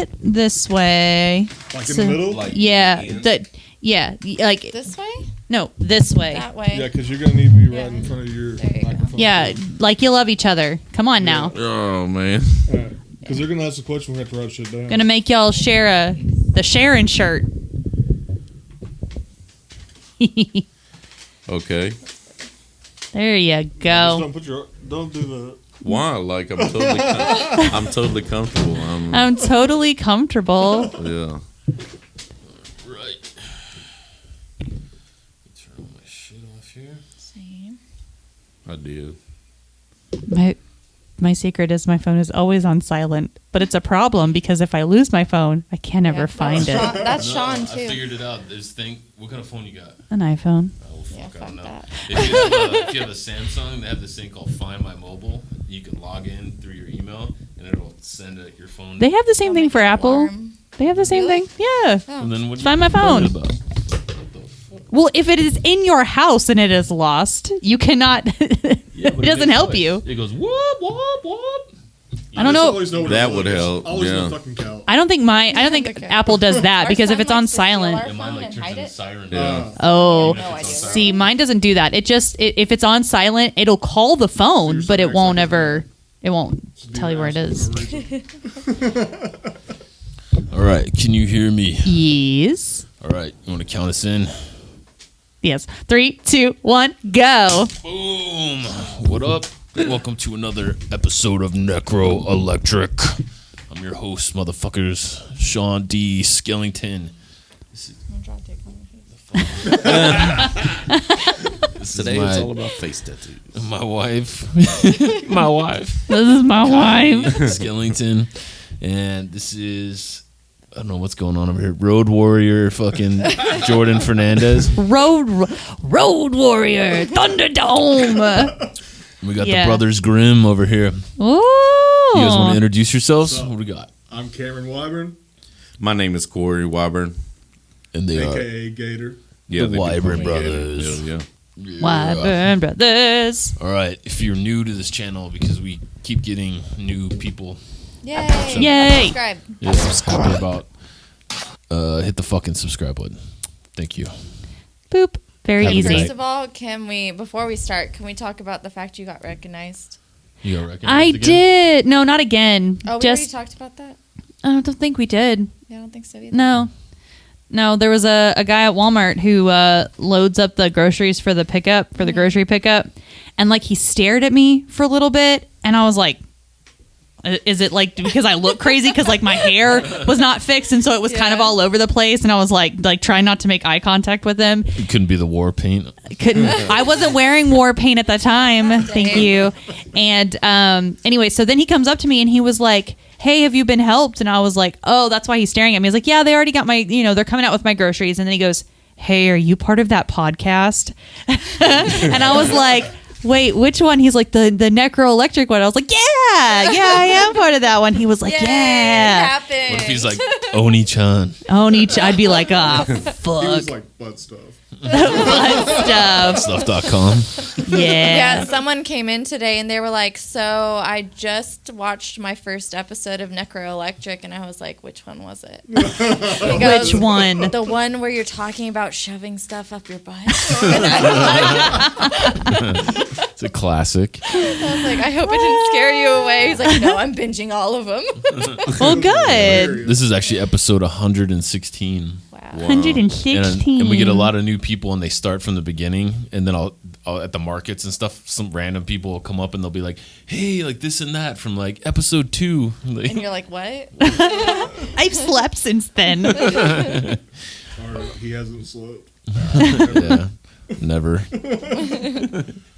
it this way. Like in the middle? Like like This way? no, this way. That way. Yeah, because you're going to need to be right in front of your microphone. Yeah, like you love each other. Come on now. Oh man. Because they're going to ask a question, we have to write shit down. Gonna make y'all share the Sharon shirt. Okay. There you Just go. don't do that. Why? Like I'm totally comfortable. I'm totally comfortable. Yeah. Right. Turn all my shit off here. Same. I do. My secret is my phone is always on silent, but it's a problem because if I lose my phone, I can never find it. That's Sean, too. I figured it out. What kind of phone you got? An iPhone. Oh, Yeah, fuck, I don't fuck know. that. If you have a Samsung, they have this thing called Find My Mobile. You can log in through your email, and it'll send your phone. They have the same thing for Apple. They have the same Really? thing. Yeah. And then what do Find you my phone. complain about? What the fuck? Well, if it is in your house and it is lost, you cannot. Yeah, it doesn't help you. It goes whoop whoop whoop. I don't know. That would help, Always yeah. know fucking count. I don't think Okay. Apple does that Our because if son it's on likes to steal silent. our And mine phone like and turns hide into it. siren. Yeah. Oh, No idea. see, mine doesn't do that. It just if it's on silent, it'll call the phone, but it won't ever. It won't tell you where it is. All right, can you hear me? Yes. All right, you want to count us in? Yes. 3, 2, 1, go. Boom. What up? Welcome to another episode of Necro Electric. I'm your host, motherfuckers, Sean D. Skellington. Today it's all about face tattoos. My wife. My wife. This is my wife. Skellington. And this is, I don't know what's going on over here. Road Warrior fucking Jordan Fernandez. Road Warrior Thunderdome. We got the Brothers Grimm over here. Ooh. You guys want to introduce yourselves? What do we got? I'm Cameron Whyburn, My name is Corey Whyburn. And they a.k.a. Gator. Yeah, The Whyburn Brothers. Yeah. Whyburn Brothers. All right, if you're new to this channel, because we keep getting new people. Yay. Yay. Subscribe. Talking about hit the fucking subscribe button. Thank you. Boop. Very Have a good easy. night. First of all, before we start, can we talk about the fact you got recognized? You got recognized I again? did. No, not again. Oh, we already Just talked about that? I don't think we did. Yeah, I don't think so either. No, there was a guy at Walmart who loads up the groceries for the pickup, for the grocery pickup. And like he stared at me for a little bit and I was like, is it like because I look crazy because like my hair was not fixed and so it was kind of all over the place and I was like trying not to make eye contact with him. It couldn't be the war paint. I wasn't wearing war paint at the time. Thank you. And anyway, so then he comes up to me and he was like, hey, have you been helped? And I was like, oh, that's why he's staring at me. He's like, yeah, they already got my, they're coming out with my groceries. And then he goes, hey, are you part of that podcast? And I was like, wait, which one? He's like, the Necro Electric one. I was like, yeah, I am part of that one. He was like, Yay, yeah. It happened. What if he's like, Oni-chan? I'd be like, ah, He fuck. was like butt stuff. Stuff. Stuff.com. Yeah. Yeah, someone came in today and they were like, so I just watched my first episode of Necro Electric, and I was like, which one was it? He goes, Which one? The one where you're talking about shoving stuff up your butt. It's a classic. I was like, I hope it didn't scare you away. He's like, no, I'm binging all of them. Well, good. This is actually episode 116. Wow. 116. And we get a lot of new people, and they start from the beginning. And then I'll at the markets and stuff, some random people will come up and they'll be like, "Hey, like this and that from like episode 2." And you're like, what? I've slept since then. Or he hasn't slept. Yeah, never.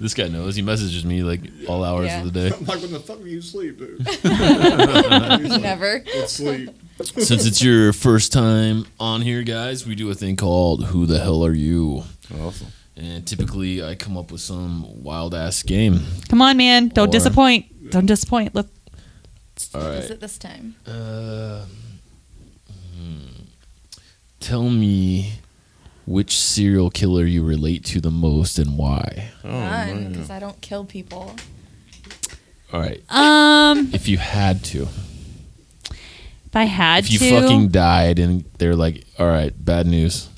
This guy knows. He messages me like all hours of the day. I'm like, when the fuck do you sleep, dude? He's like, Never. let's sleep. Since it's your first time on here, guys, we do a thing called Who the Hell Are You? Awesome. And typically I come up with some wild ass game. Come on, man. Don't Or- disappoint. Don't disappoint. Let's. All Is right. it this time? Tell me which serial killer you relate to the most and why. None, because I don't kill people. All right. Um. If you had to. If I had If you to, fucking died and they're like, all right, bad news.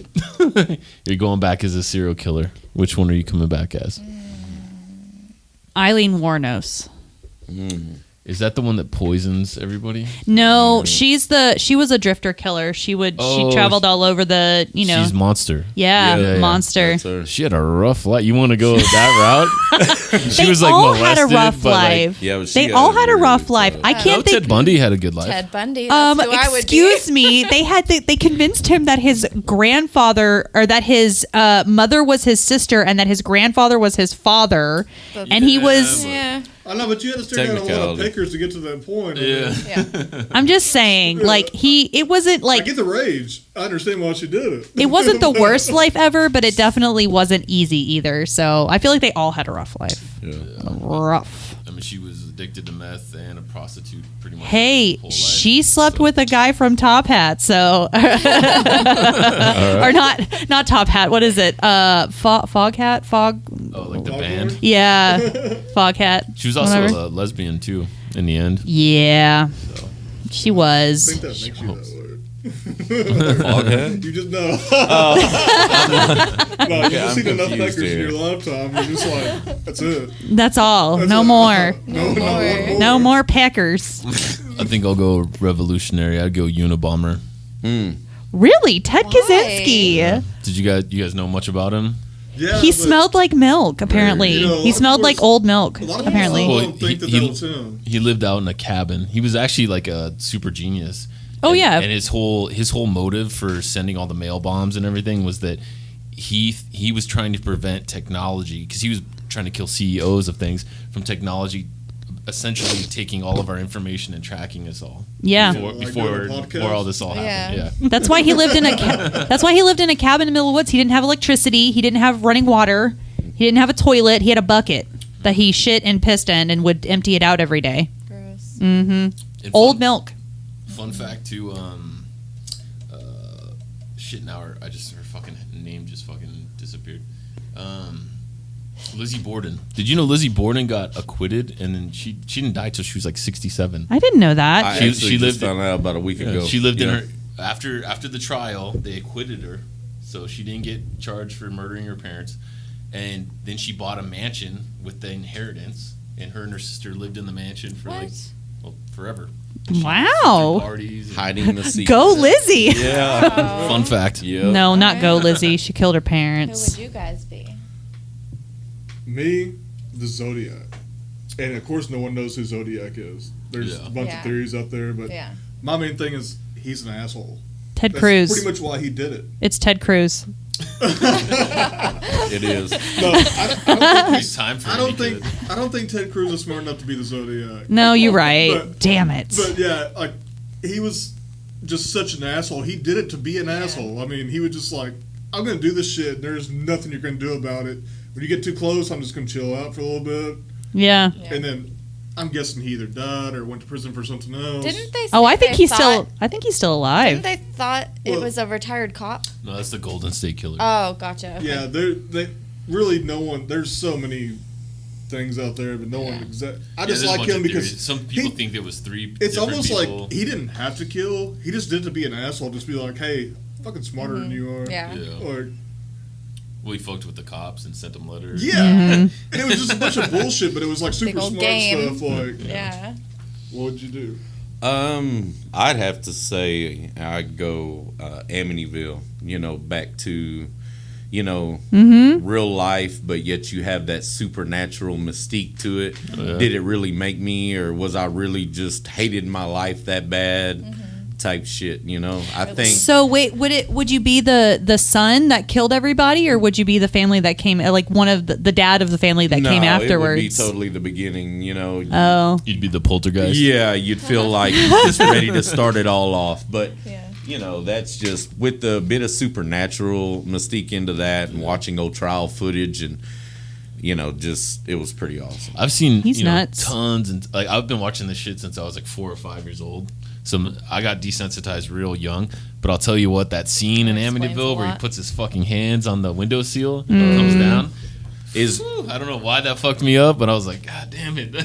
You're going back as a serial killer. Which one are you coming back as? Eileen Warnos. Is that the one that poisons everybody? No, she was a drifter killer. She traveled all over the, She's Monster. yeah, monster. That's her. She had a rough life. You want to go that route? She They was like all molested, had a rough but, like, life. Yeah, but she they had all a had a really rough good life. life. I no, can't think. Ted Bundy had a good life. Ted Bundy. That's who I would Excuse me. They convinced him that his grandfather or that his mother was his sister and that his grandfather was his father, and he was. Yeah. I know, but you had to stare down a lot of Technicality. pickers to get to that point. Yeah. Yeah. I'm just saying, like it wasn't I like get the rage. I understand why she did it. it wasn't the worst life ever, but it definitely wasn't easy either. So I feel like they all had a rough life. Yeah. Rough. I mean, she was addicted to meth and a prostitute pretty much. Hey, her whole life, she slept so. with a guy from Top Hat, so or not Top Hat. What is it? Fog Hat, Fog. Oh, like the Dog band? Lord? Yeah, Fog Hat. She was also Whatever. a lesbian, too, in the end. Yeah, So. she I was. think that makes you that word. Foghead? You just know. No, you just I'm seen enough confused peckers in here. your lifetime. You're just like, that's it. That's all. That's No it. more. No, not more. one more. No more Packers. I think I'll go revolutionary. I'd go Unabomber. Really, Ted Why? Kaczynski. Did you guys know much about him? Yeah, He but smelled like milk. Apparently, You know, he of smelled like course, old milk. a lot of Apparently, people Well, don't think that he- was him. He lived out in a cabin. He was actually like a super genius. Oh, And- yeah. And his whole motive for sending all the mail bombs and everything was that he was trying to prevent technology, because he was trying to kill CEOs of things from technology essentially taking all of our information and tracking us all. Yeah. Before all this all happened. Yeah. Yeah. That's why he lived in that's why he lived in a cabin in the middle of the woods. He didn't have electricity. He didn't have running water. He didn't have a toilet. He had a bucket that he shit and pissed in and would empty it out every day. Gross. And Old milk. Fun fact too. Shit. Now her fucking name just fucking disappeared. Lizzie Borden. Did you know Lizzie Borden got acquitted and then she didn't die till she was like 67. I didn't know that. I She actually lived- just found out about a week ago. She lived in Yeah. her after the trial. They acquitted her, so she didn't get charged for murdering her parents. And then she bought a mansion with the inheritance, and her sister lived in the mansion for forever. Wow. Parties. Hiding the secret. Go Lizzie. Yeah. Fun fact. Yeah. No, not go Lizzie. She killed her Who parents. would you guys be? Me, the Zodiac. And of course, no one knows who Zodiac is. There's Yeah. a bunch Yeah. of theories out there, but Yeah. my main thing is he's an asshole. Ted That's Cruz. pretty much why he did it. It's Ted Cruz. It is. No, I don't think It's time for I don't any think kid. I don't think Ted Cruz is smart enough to be the Zodiac. No, you're right. But- Damn it. But yeah, like he was just such an asshole. He did it to be an asshole. I mean, he was just like, I'm gonna do this shit. There's nothing you're gonna do about it. When you get too close, I'm just gonna chill out for a little bit. Yeah. Yeah. And then I'm guessing he either died or went to prison for something else. Didn't they? Oh, say I think they he's thought- still alive. Didn't they thought it Well- was a retired cop? No, that's the Golden State Killer. Oh, gotcha. Okay. Yeah, they really no one. There's so many things out there, but no one exact. I Yeah, just there's a like bunch him of because theories. Some people he- think there was three. it's different almost people. like he didn't have to kill. He just did it to be an asshole. Just be like, hey, I'm fucking smarter than you are. Yeah. Yeah. Or Well, he fucked with the cops and sent them letters. yeah, and it was just a bunch of bullshit, but it was like Big super old smart game. stuff. Like, Yeah. what would you do? I'd have to say I'd go Amityville. You know, back to, you know, real life, but yet you have that supernatural mystique to it. Yeah. Did it really make me, or was I really just hated my life that bad? Type shit. You know, I think. So wait, would you be the son that killed everybody, or would you be the family that came, like one of the dad of the family that no, came it would afterwards? be totally the beginning. You know. Oh, You'd be the poltergeist. Yeah, you'd feel like just ready to start it all off. But, Yeah. you know, that's just with the bit of supernatural mystique into that and watching old trial footage and, you know, just, it was pretty awesome. I've seen He's nuts. tons and like I've been watching this shit since I was like 4 or 5 years old. So I got desensitized real young. But I'll tell you what, that scene in That explains Amityville a where he lot. puts his fucking hands on the window seal and it comes down. is I don't know why that fucked me up, but I was like, God damn it. Man,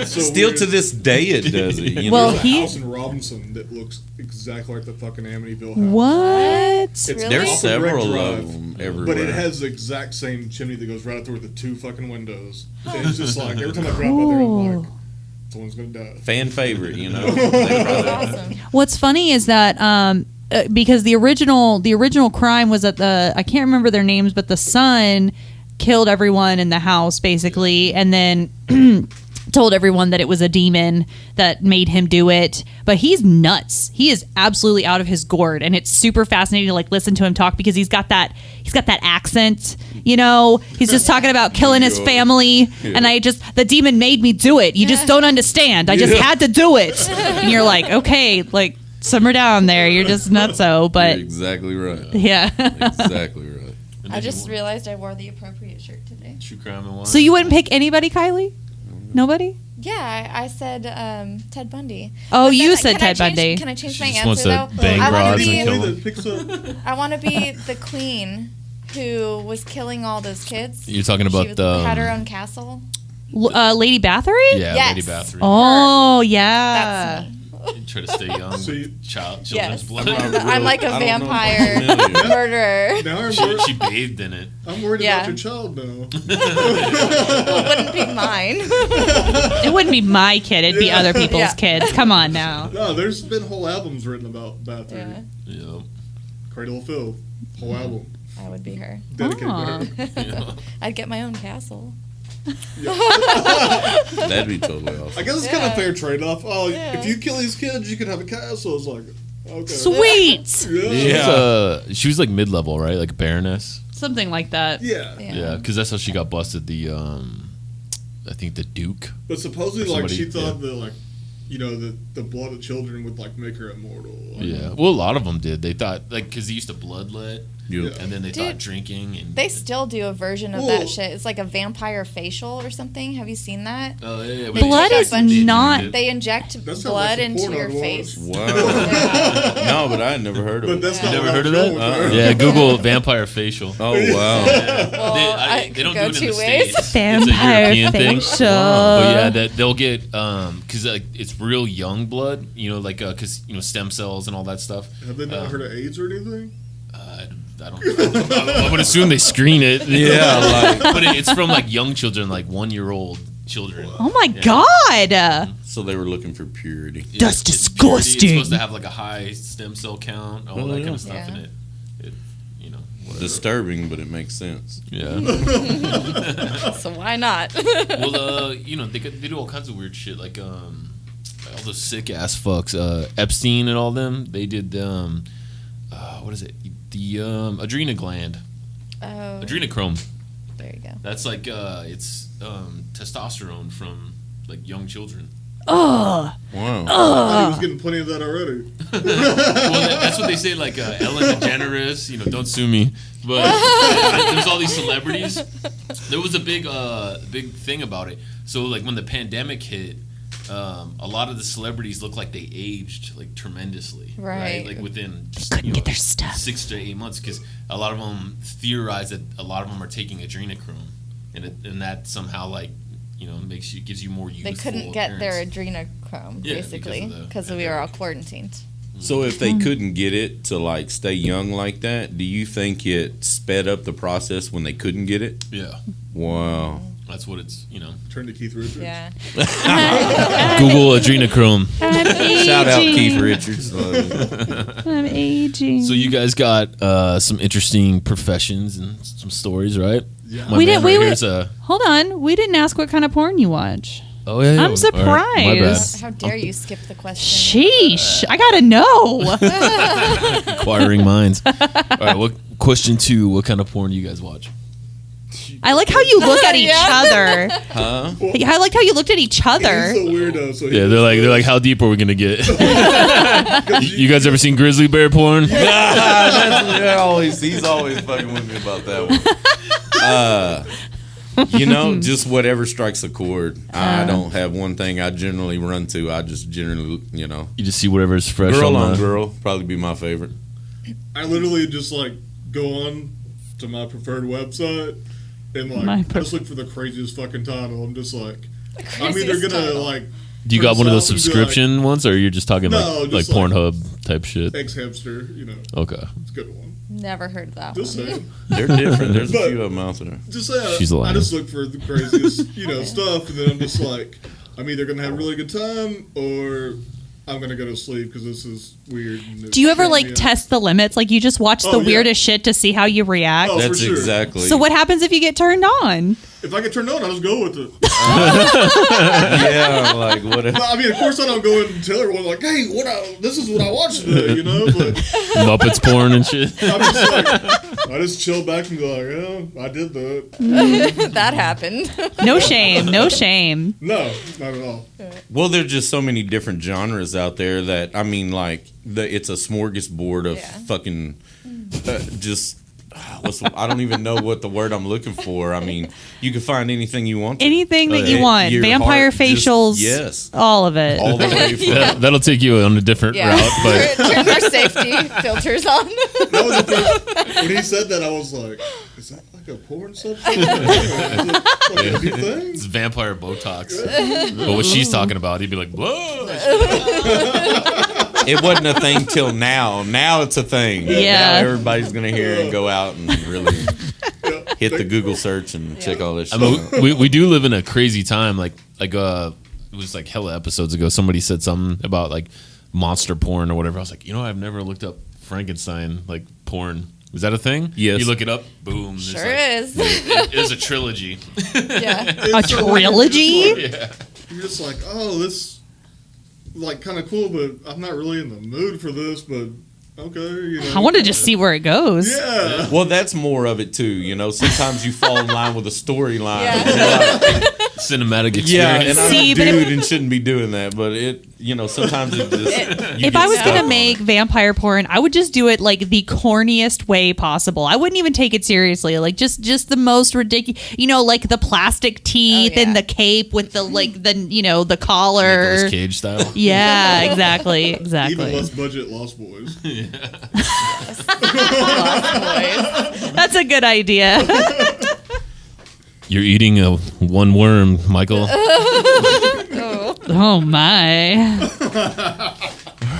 it's so still weird. to this day it does it. You Well, know? There's a house in Robinson that looks exactly like the fucking Amityville house. What? It's Really? There's off of several Red of Drive, them everywhere. but it has the exact same chimney that goes right out there with the 2 fucking windows. And it's just like every time I drive out there, I'm like, someone's gonna die. Fan favorite, you know. That's awesome. What's funny is that because the original crime was that I can't remember their names, but the son killed everyone in the house basically, and then told everyone that it was a demon that made him do it. But he's nuts. He is absolutely out of his gourd, and it's super fascinating to like listen to him talk because he's got that accent. You know, he's just talking about killing his family, and the demon made me do it. You just don't understand. I just had to do it, and you're like, okay, like simmer down there. You're just nutso, but You're exactly right. yeah. Exactly right. I just realized I wore the appropriate shirt today. True crime and wine. So you wouldn't pick anybody, Kylie? Nobody? Yeah, I said Ted Bundy. Oh, But then you said can I Ted change- Bundy. Can I change She my just wants answer to though? bang I want rods to and kill be. them. That picks up. I want to be the queen who was killing all those kids. You're talking about she the had her own castle. Lady Bathory? Yeah, Yes. Lady Bathory. Oh, yeah. That's me. You try to stay young. So you- Children's Yes. blood. I'm like a I don't know. vampire murderer. Now she bathed in it. I'm worried Yeah. about your child now. It wouldn't be mine. It wouldn't be my kid. It'd be Yeah. other people's Yeah. kids. Come on now. No, there's been whole albums written about Bathory. Yeah, Yeah. Cradle of Filth, whole album I would be her. dedicated Aw. to her. Yeah. I'd get my own castle. That'd be totally awesome. I guess it's kind Yeah. of fair trade-off. Oh, Yeah. if you kill these kids, you can have a castle. It's like, okay. Sweet. Yeah. She was like mid-level, right? Like a baroness. Something like that. Yeah. Yeah, because that's how she got busted. I think the Duke. But supposedly, Or like, she somebody- thought that, like, you know, the blood of children would, like, make her immortal. Like, Yeah. Well, a lot of them did. They thought like because they used to bloodlet, Yeah. Yeah. and then they Dude, thought drinking and They still do a version of Well- that shit. It's like a vampire facial or something. Have you seen that? Oh yeah. They Blood took a is bunch- not. They inject That sounds blood like some into porn your I'd watch. face. Wow. No, but I had never heard of But it. that's Yeah. not Never what heard of I'm that? going with her. Yeah, Google vampire facial. Oh wow. Well, I they could don't go do it in the two ways. States. It's a Vampire European thing. facial. But yeah, that they'll get because like it's real young blood, you know, like because stem cells and all that stuff. Have they not heard of AIDS or anything? I don't. I would assume they screen it. Yeah, like but it's from like young children, like 1-year-old children. Oh my Yeah. God. so they were looking for purity. Yeah, That's it's purity. It's disgusting. supposed to have like a high stem cell count, all that kind of stuff in Yeah. it. Whatever. Disturbing, but it makes sense. Yeah. So why not? Well, they do all kinds of weird shit, like all those sick ass fucks. Epstein and all them. They did what is it? The adrenal gland, Oh, adrenochrome. there you go. That's like it's testosterone from like young children. Ugh. Wow. I thought he was getting plenty of that already. Well, that's what they say. Like Ellen DeGeneres, don't sue me. But there's all these celebrities. There was a big thing about it. So like when the pandemic hit, a lot of the celebrities looked like they aged like tremendously. Right. Like within just, Couldn't get their stuff. 6 to 8 months, because a lot of them theorize that a lot of them are taking adrenochrome, and that somehow like gives you more youthful. They couldn't get their appearance. adrenochrome, Yeah, basically, because of the because we were all quarantined. So if they couldn't get it to like stay young like that, do you think it sped up the process when they couldn't get it? Yeah, Wow. that's what it's. Turn to Keith Richards. Yeah. Google adrenochrome. I'm aging. Shout out Keith Richards. I'm aging. So you guys got some interesting professions and some stories, right? Yeah. My We man didn't- wait, here's Hold on. We didn't ask what kind of porn you watch. Oh yeah, I'm All right, my bad. surprised. How dare you skip the question? Sheesh. I gotta know. Inquiring minds. All right, what question 2? What kind of porn do you guys watch? I like how you look at each Yeah. other. Huh? I like how you looked at each other. He's a weirdo. So Yeah, they're like, how deep are we gonna get? You guys ever seen grizzly bear porn? He's always fucking with me about that one. Just whatever strikes a chord. I don't have one thing I generally run to. I just generally, You just see whatever's fresh. girl on on the- girl probably be my favorite. I literally just like go on to my preferred website and like I just look for the craziest fucking title. I'm just like, I'm either gonna like. Do you got one of those subscription ones, or you're just talking like Pornhub type shit? Ex-hamster, Okay. It's a good one. Never heard of that Just one. saying. They're different. There's a few of them out there. Just saying. She's lying. I just look for the craziest, stuff, and then I'm just like, I'm either gonna have a really good time or I'm gonna go to sleep because this is weird. Do you ever like test the limits? Like you just watch the weirdest shit to see how you react? Oh, That's for sure. exactly. So what happens if you get turned on? If I get turned on, I'll just go with it. Yeah, like what? I mean, of course, I don't go and tell everyone like, "Hey, this is what I watched today," But Muppets porn and shit. I'm just like, I just chill back and be like, "Yeah, I did that." That happened. No shame. No shame. No, not at all. Well, there's just so many different genres out there that I mean, like it's a smorgasbord of fucking just. I don't even know what the word I'm looking for. I mean, you can find anything you want. Anything that you want. Your Vampire heart facials. yes. All of it. All the way from That'll take you on a different route. But Turn our safety filters on. That was the first, when he said that, I was like, "Is that like a porn subject? Is it like a big thing?" it's vampire Botox. But what she's talking about, he'd be like, whoa. It wasn't a thing till now. Now it's a thing. Yeah. Now everybody's gonna hear and go out and really hit the Google search and check all this shit. I mean, we do live in a crazy time. Like it was like hella episodes ago. Somebody said something about like monster porn or whatever. I was like, I've never looked up Frankenstein like porn. Was that a thing? Yes. You look it up, boom. Sure is. It is a trilogy. Yeah. A trilogy? Yeah. You're just like, oh, this like kind of cool, but I'm not really in the mood for this. But okay, I want to just see where it goes. Yeah. Well, that's more of it too. Sometimes you fall in line with a storyline. Yeah. And you're like, Cinematic experience. yeah, and I'm See, a but dude and shouldn't be doing that, but sometimes it just. If I was going to make vampire porn, I would just do it like the corniest way possible. I wouldn't even take it seriously. Like just the most ridiculous, like the plastic teeth and the cape with the the collar. Nicolas Cage style. Yeah, exactly. Even less budget Lost Boys. That's a good idea. You're eating one worm, Michael. Oh my.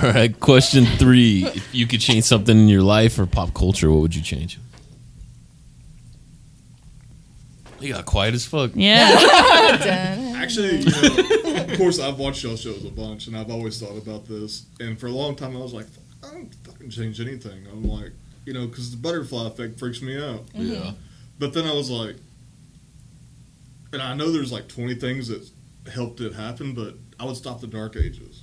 All right, question 3. If you could change something in your life or pop culture, what would you change? You got quiet as fuck. Yeah. Actually, of course, I've watched y'all shows a bunch, and I've always thought about this. And for a long time, I was like, I don't fucking change anything. I'm like, because the butterfly effect freaks me out. Yeah. But then I was like, and I know there's like 20 things that helped it happen, but I would stop the Dark Ages.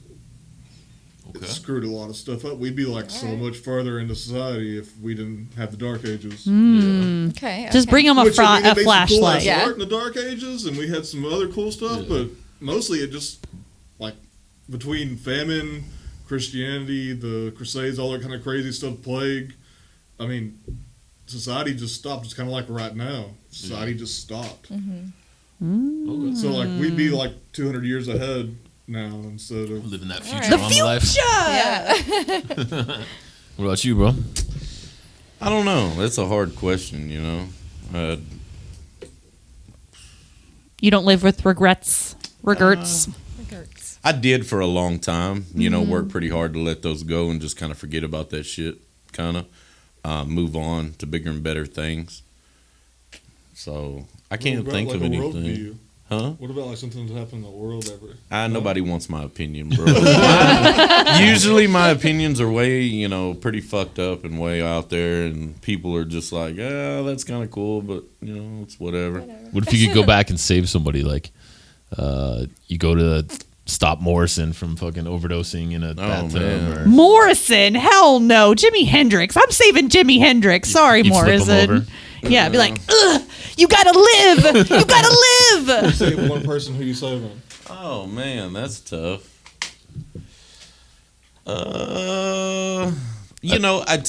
Okay. It screwed a lot of stuff up. We'd be like so much farther into society if we didn't have the Dark Ages. Okay. Just bring them a Which, I mean, it made some flashlight. cool-ass Yeah. art in the Dark Ages, and we had some other cool stuff, but mostly it just, like, between famine, Christianity, the Crusades, all that kind of crazy stuff, plague, I mean, society just stopped. It's kind of like right now. Society just stopped. Okay. So, like, we'd be, like, 200 years ahead now instead of... Living that Right. Futurama life. Yeah. What about you, bro? I don't know. That's a hard question, You don't live with regrets. I did for a long time, work pretty hard to let those go and just kind of forget about that shit, kind of move on to bigger and better things. So I can't think of anything. Huh? What about like something that's happened in the world ever? Nobody wants my opinion, bro. Usually my opinions are way, pretty fucked up and way out there, and people are just like, that's kind of cool, but, it's whatever. What if you could go back and save somebody? Like, you go to stop Morrison from fucking overdosing in a bathtub. man. Or Morrison, hell no. Jimi Hendrix. I'm saving Jimi Hendrix. Sorry, you flip 'em Morrison. over? Yeah, be like, ugh, you gotta live. You gotta live. Save one person, who you saving? Oh, man, that's tough. To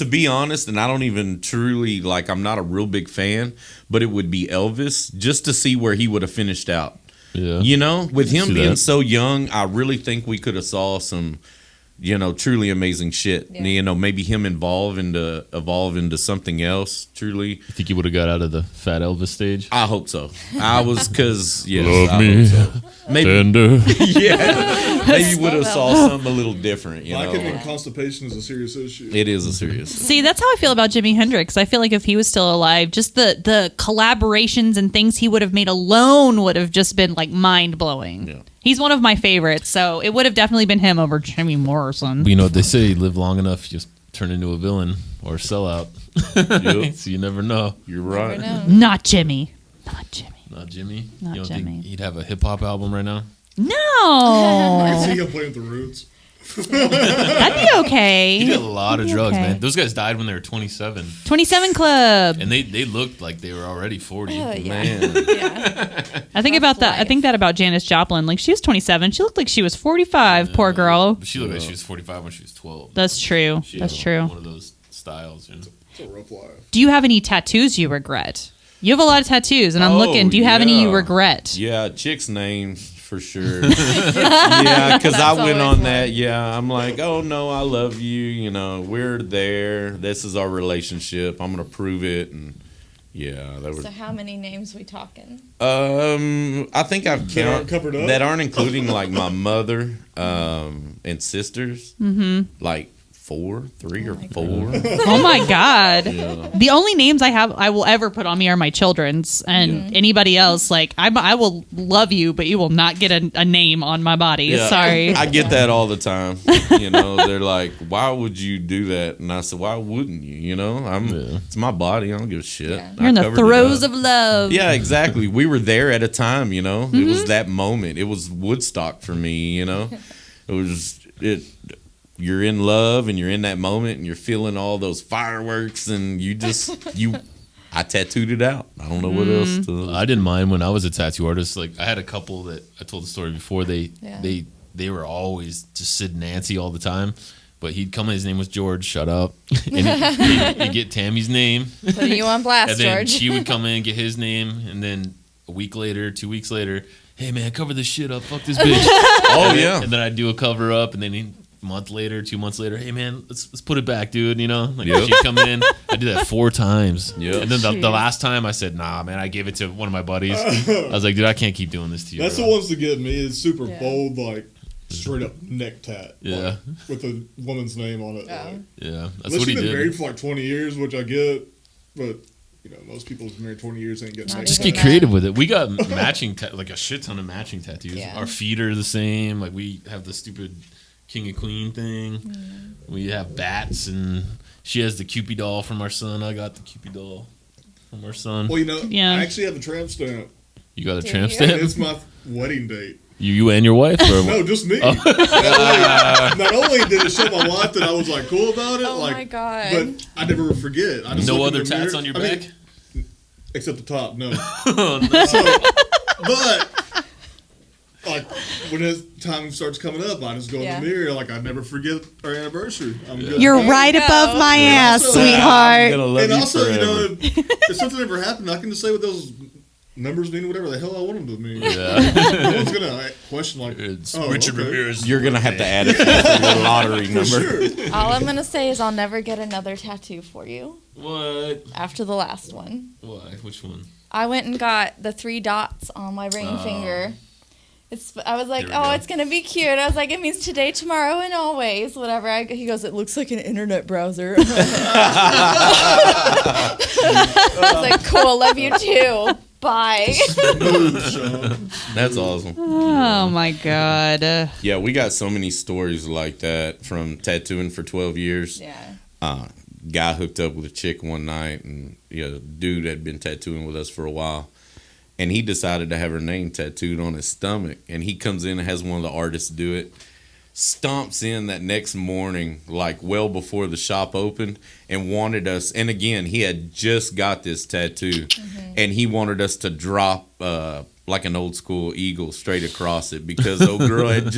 be honest, and I don't even truly, I'm not a real big fan, but it would be Elvis, just to see where he would have finished out. Yeah. With him See being that. so young, I really think we could have saw some, truly amazing shit. Yeah. Maybe him evolve into something else. Truly, You think he would have got out of the Fat Elvis stage? I hope so. I was because Love I me. hope so. Maybe Tender. maybe would have saw something a little different. Lacking in constipation is a serious issue. It is a serious. See, that's how I feel about Jimi Hendrix. I feel like if he was still alive, just the collaborations and things he would have made alone would have just been like mind blowing. Yeah. He's one of my favorites, so it would have definitely been him over Jimmy Morrison. But you know what they say: live long enough, just turn into a villain or a sellout. Yep. So you never know. You're Never right. know. Not Jimmy. Not Jimmy. Not Jimmy. Not you don't Jimmy. think he'd have a hip hop album right now? No. See him playing with the Roots. That'd be okay. He did a lot of He'd be drugs, okay. man. Those guys died when they were 27, 27 Club. and they looked like they were already 40. Oh, yeah. Man. Yeah. I think Rough about that. I life. think that about Janis Joplin. Like, she was 27. She looked like she was 45. Poor girl. But she looked like she was 45 when she was 12. That's true. She That's had true. One of those styles. You know? It's a rough life. Do you have any tattoos you regret? You have a lot of tattoos, and I'm Oh, looking. Do you have any you yeah. regret? Yeah, chicks' names for sure. Yeah, because I That's went always on that. one. Yeah, I'm like, oh no, I love you. We're there. This is our relationship. I'm gonna prove it. And yeah, that was. So how many names we talking? I think I've That aren't counted covered up? that aren't including like my mother and sisters. Mm-hmm. Like 3 or my 4. Oh my God. Yeah. The only names I will ever put on me are my children's, and anybody else. Like, I will love you, but you will not get a name on my body. Yeah. Sorry. I get that all the time. They're like, "Why would you do that?" And I said, "Why wouldn't you? It's my body. I don't give a shit." Yeah. You're in the throes of love. Yeah, exactly. We were there at a time. It was that moment. It was Woodstock for me. It was it. You're in love and you're in that moment and you're feeling all those fireworks and I tattooed it out. I don't know what else to. I didn't mind when I was a tattoo artist. Like I had a couple that I told the story before. They were always just Sid and Nancy all the time. But he'd come in, his name was George, shut up. And he'd get Tammy's name. Putting you on blast, And then George. she would come in, get his name, and then a week later, 2 weeks later, hey man, cover this shit up, fuck this bitch. Oh yeah. And then I'd do a cover up, and then a month later, 2 months later, hey man, let's put it back, dude. Like Yep. she'd come in. I did that 4 times. Yep. And then the last time I said, nah, man, I gave it to one of my buddies. I was like, dude, I can't keep doing this to you. That's bro. the ones that get me. It's super Yeah. bold, like straight up neck tat. Yeah. like, with a woman's name on it. Oh. Like, Yeah, that's unless what he you've been did. married for like 20 years, which I get, but most people who've been married 20 years ain't getting Not neck Just even get tat. creative with it. We got matching, like a shit ton of matching tattoos. Yeah. Our feet are the same. Like we have the stupid King and Queen thing. We have bats, and she has the Cupid doll from our son. I got the Cupid doll from our son. Well, Yeah. I actually have a tramp stamp. You got a Do tramp you? stamp? It's my wedding date. You and your wife? Or No, just me. Oh. Not only did it show my wife that I was like cool about it, Oh like, my God. but I never forget. I just no look in other the tats mirror. on your I mean, back? except the top. No. Oh, no. So, but like when his time starts coming up, I just go Yeah. in the mirror. Like I never forget our anniversary. I'm good. You're There you right go. above my ass, Also- I'm sweetheart. gonna love And you also, forever. if something ever happened, I can just say what those numbers mean, whatever the hell I want them to mean. Yeah. No one's gonna question like, It's oh, Richard okay. Ramirez. You're gonna have to add it to the lottery For number. sure. All I'm gonna say is I'll never get another tattoo for you What? after the last one. Why? Which one? I went and got the 3 dots on my ring Oh. finger. I was like, There we oh, go. it's gonna be cute. I was like, it means today, tomorrow, and always, whatever. He goes, it looks like an internet browser. I was like, cool, love you too. Bye. Move, Sean. That's awesome. Oh my God. Yeah, we got so many stories like that from tattooing for 12 years. Yeah. Guy hooked up with a chick one night, and dude had been tattooing with us for a while, and he decided to have her name tattooed on his stomach. And he comes in and has one of the artists do it, stomps in that next morning, like well before the shop opened, and wanted us. And again, he had just got this tattoo, and he wanted us to drop like an old school eagle straight across it, because old girl had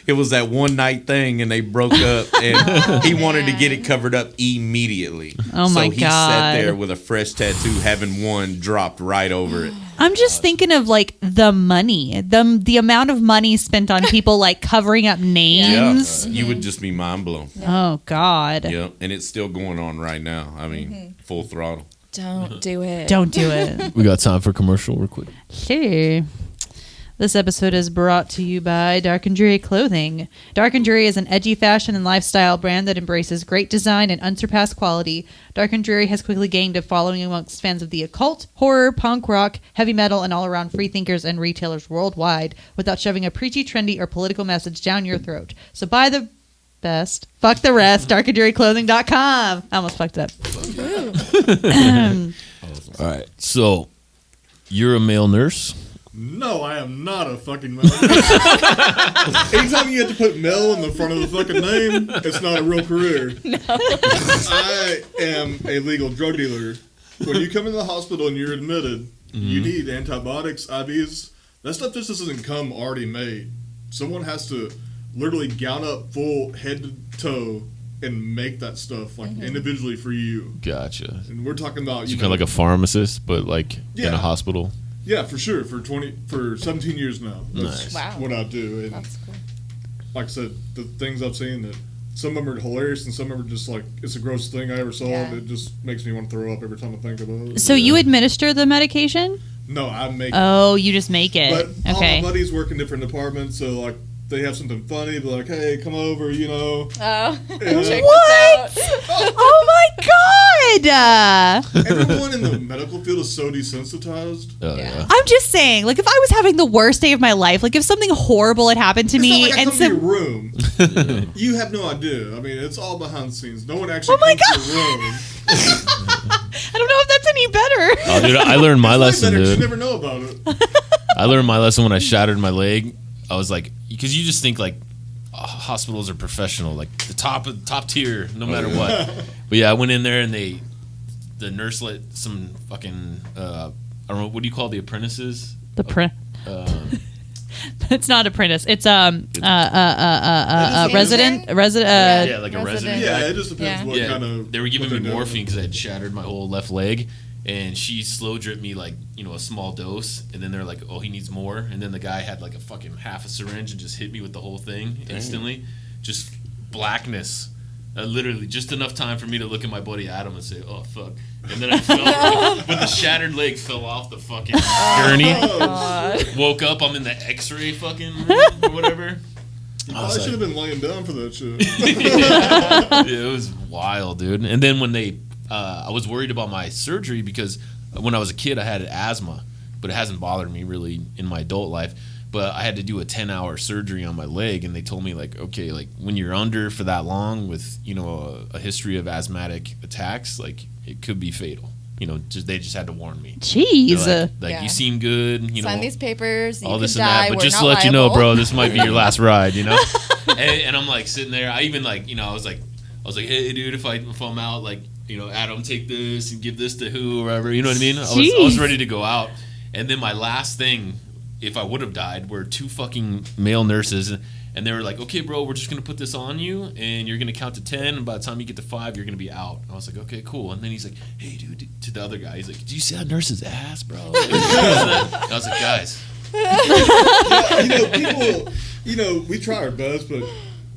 it was that one night thing, and they broke up, and he wanted to get it covered up immediately. Oh, my So he sat God. there with a fresh tattoo, having one dropped right over it. I'm just thinking of like the money, the amount of money spent on people like covering up names. You would just be mind blown. Oh God. Yeah, and it's still going on right now. I mean, full throttle. Don't do it. Don't do it. We got time for commercial real quick. Sure. This episode is brought to you by Dark and Dreary Clothing. Dark and Dreary is an edgy fashion and lifestyle brand that embraces great design and unsurpassed quality. Dark and Dreary has quickly gained a following amongst fans of the occult, horror, punk rock, heavy metal, and all-around free thinkers and retailers worldwide without shoving a preachy, trendy, or political message down your throat. So buy the best. Fuck the rest. darkanddrearyclothing.com. I almost fucked up. All right. So, you're a male nurse. No, I am not a fucking male. Anytime you have to put male in the front of the fucking name, it's not a real career. No. I am a legal drug dealer. When you come into the hospital and you're admitted, you need antibiotics, IVs. That stuff just doesn't come already made. Someone has to literally gown up full head to toe and make that stuff like individually for you. Gotcha. And we're talking about You kind of like a pharmacist, but like in a hospital. Yeah, for sure. For 17 years now. That's Nice. what I do. And That's cool. like I said, the things I've seen, that some of them are hilarious and some of them are just like, it's the grossest thing I ever saw. Yeah. And it just makes me want to throw up every time I think about it. So you administer the medication? No, I make Oh, you just make it. But all Okay. my buddies work in different departments, so like they have something funny, be like, hey, come over, you know. Oh, Yeah. check What? this out. Oh my God! Everyone in the medical field is so desensitized. Oh, Yeah. yeah. I'm just saying, like, if I was having the worst day of my life, like, if something horrible had happened to It's me, not like I and come to your some, room. You have no idea. I mean, it's all behind the scenes. No one actually Oh my comes to your room. I don't know if that's any better. Oh, dude, I learned my It's way lesson, better 'cause dude. you never know about it. I learned my lesson when I shattered my leg. I was like, because you just think like hospitals are professional, like the top tier, no matter what. But yeah, I went in there and the nurse let some fucking I don't know, what do you call the apprentices? It's not apprentice. It's resident. Resident? Yeah, like a Resident. resident. Yeah, it just depends Yeah. what kind of. They were giving what me they're doing. morphine because I had shattered my whole left leg, and she slow dripped me like a small dose, and then they're like, oh, he needs more, and then the guy had like a fucking half a syringe and just hit me with the whole thing instantly, just blackness. Literally, just enough time for me to look at my buddy Adam and say, "Oh fuck!" And then I fell, but the shattered leg fell off the fucking gurney. God. Woke up, I'm in the X-ray fucking room or whatever. You I was probably should have like- been laying down for that shit. Yeah, it was wild, dude. And then when they, I was worried about my surgery because when I was a kid, I had asthma, but it hasn't bothered me really in my adult life. But I had to do a 10-hour surgery on my leg, and they told me like, okay, like when you're under for that long with a history of asthmatic attacks, like it could be fatal. They just had to warn me. Jeez. They're like Yeah. you seem good, Sign these papers. You all could this and die. that, but We're just to not let you know, liable. bro, this might be your last ride, and I'm like sitting there. I even like, I was like, hey, dude, if I'm out, like, Adam, take this and give this to who or whatever, you know what I mean? I was Jeez. ready to go out, and then my last thing, if I would have died, were two fucking male nurses. And they were like, okay, bro, we're just going to put this on you, and you're going to count to 10, and by the time you get to 5, you're going to be out. I was like, okay, cool. And then he's like, hey, dude, to the other guy, he's like, do you see that nurse's ass, bro? I was like, guys. People, we try our best, but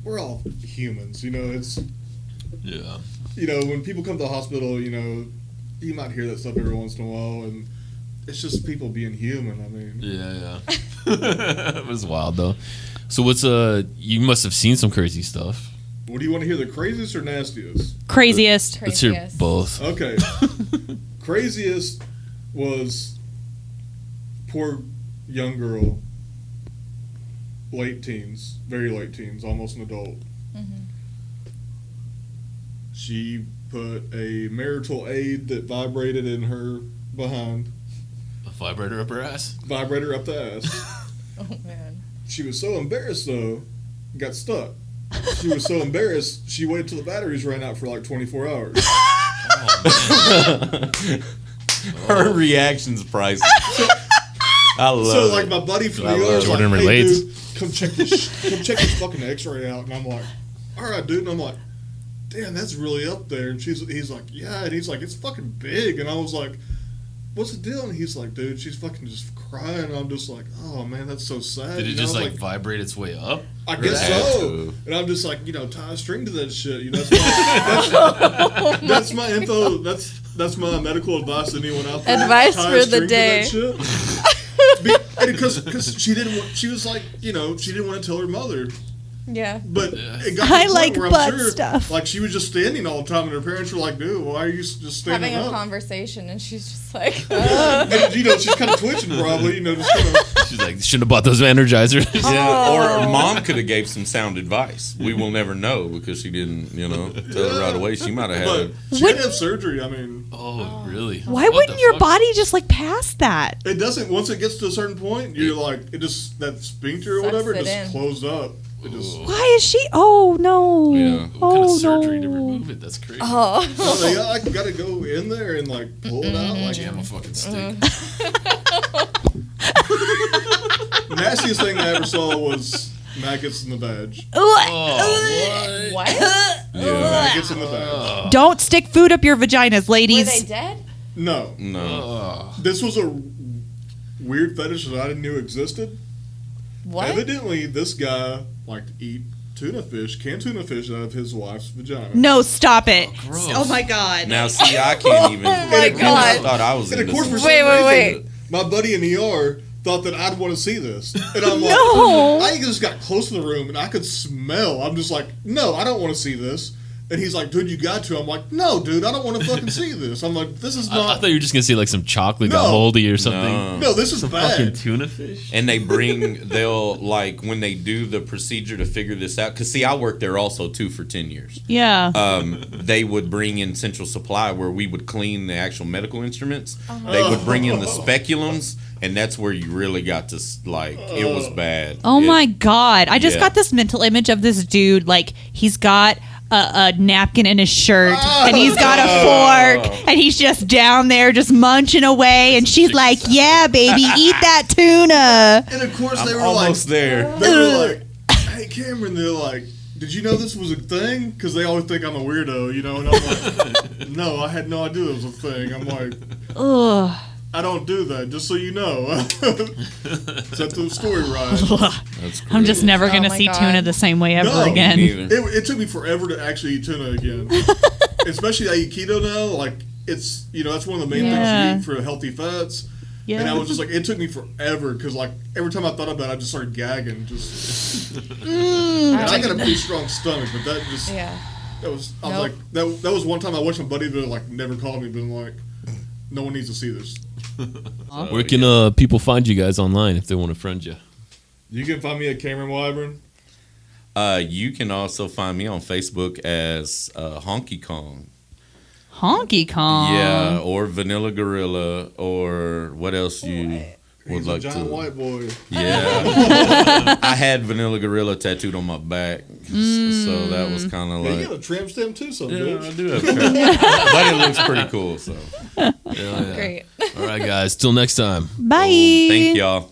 we're all humans. It's, Yeah. when people come to the hospital, you might hear that stuff every once in a while, and it's just people being human. I mean, Yeah. It was wild, though. So what's you must have seen some crazy stuff. what do you want to hear, the craziest or nastiest? Craziest. Let's hear Craziest. both. Okay. Craziest was poor young girl, late teens, very late teens, almost an adult. She put a marital aid that vibrated in her behind, A vibrator up her ass? vibrator up the ass. Oh man. She was so embarrassed though, got stuck. She was so embarrassed, she waited till the batteries ran out for like 24 hours. Her reaction's priceless. I love So like it. my buddy from I New love York, it. like, Jordan hey relates. dude, come check this fucking X-ray out, and I'm like, all right, dude, and I'm like, damn, that's really up there, and he's like, yeah, and he's like, it's fucking big, and I was like, what's the deal? And he's like, dude, she's fucking just crying. And I'm just like, oh man, that's so sad. Did it You know, just I like was vibrate its way up? I guess Had so. to. And I'm just like, tie a string to that shit. That's my info. That's my medical advice to anyone out there. Advice Tie a for the string to day. that shit. Because she didn't. She was like, she didn't want to tell her mother. Yeah. But it got to I the point like where butt I'm sure, stuff. like she was just standing all the time, and her parents were like, "Dude, why are you just standing Having a up?" conversation, and she's just like, And, she's kind of twitching, probably. Just kind of. She's like, shouldn't have bought those Energizers. Yeah, or her mom could have gave some sound advice. We will never know because she didn't, tell her right away. She might have had. But she had to have surgery. I mean, Oh, really? Why wouldn't your body just like pass that? it doesn't. Once it gets to a certain point, you're like, it just that sphincter or Sucks whatever it just in. closed up. It just. Why is she? Oh no! Yeah. What kind of Oh surgery to no! remove it? That's crazy. oh. So they got to go in there and like pull it out. Like Jam a fucking stick. the nastiest thing I ever saw was maggots in the badge. Oh, what? What? Yeah. Maggots in the badge. Don't stick food up your vaginas, Were ladies. they dead? No, No. this was a weird fetish that I didn't know existed. What? Evidently, this guy liked to eat canned tuna fish out of his wife's vagina. No, stop it! gross. Oh my god! Now, see, I can't even. my I God. thought I was And in of course, for this. some Wait. reason, my buddy in the ER thought that I'd want to see this. And I'm like, No. I just got close to the room and I could smell. I'm just like, no, I don't want to see this. And he's like, dude, you got to. I'm like, no, dude, I don't want to fucking see this. I'm like, this is I not. thought you were just gonna say like some chocolate got No. moldy or something. No. No, this is Fucking bad. tuna fish. And they'll like when they do the procedure to figure this out. Because see, I worked there also too for 10 years. Yeah. They would bring in Central Supply where we would clean the actual medical instruments. They would bring in the speculums, and that's where you really got to it was bad. Oh It- my god! I just Yeah. got this mental image of this dude. Like he's got a napkin in his shirt, and he's got a fork, and he's just down there just munching away. And she's like, "Yeah, baby, eat that tuna." And of course, they I'm were almost like, there. they were like, hey, Cameron, they're like, did you know this was a thing? Because they always think I'm a weirdo, And I'm like, no, I had no idea it was a thing. I'm like, Ugh. I don't do that, just so you know. Set the story right. That's I'm just never gonna my see God. tuna the same way ever No, again. neither. It took me forever to actually eat tuna again. Especially I eat keto now. Like, it's, that's one of the main Yeah. things you eat for healthy fats. Yeah. And I was just like, it took me forever because, like, every time I thought about it, I just started gagging. And I got a pretty strong stomach, but that just, Yeah. that was, I was Nope. like, that was one time I watched my buddy that, like, never called me, been like, no one needs to see this. Where can people find you guys online if they want to friend you? You can find me at Cameron Whyburn. You can also find me on Facebook as Honky Kong. Honky Kong. Yeah, or Vanilla Gorilla, or what else you would He's like a giant to? white boy. Yeah, I had Vanilla Gorilla tattooed on my back, so that was kind of Yeah, you like. got a tramp stamp too, some Yeah, I bitch. do have, but it looks pretty cool. So, Great. All right, guys. Till next time. Bye. thank y'all.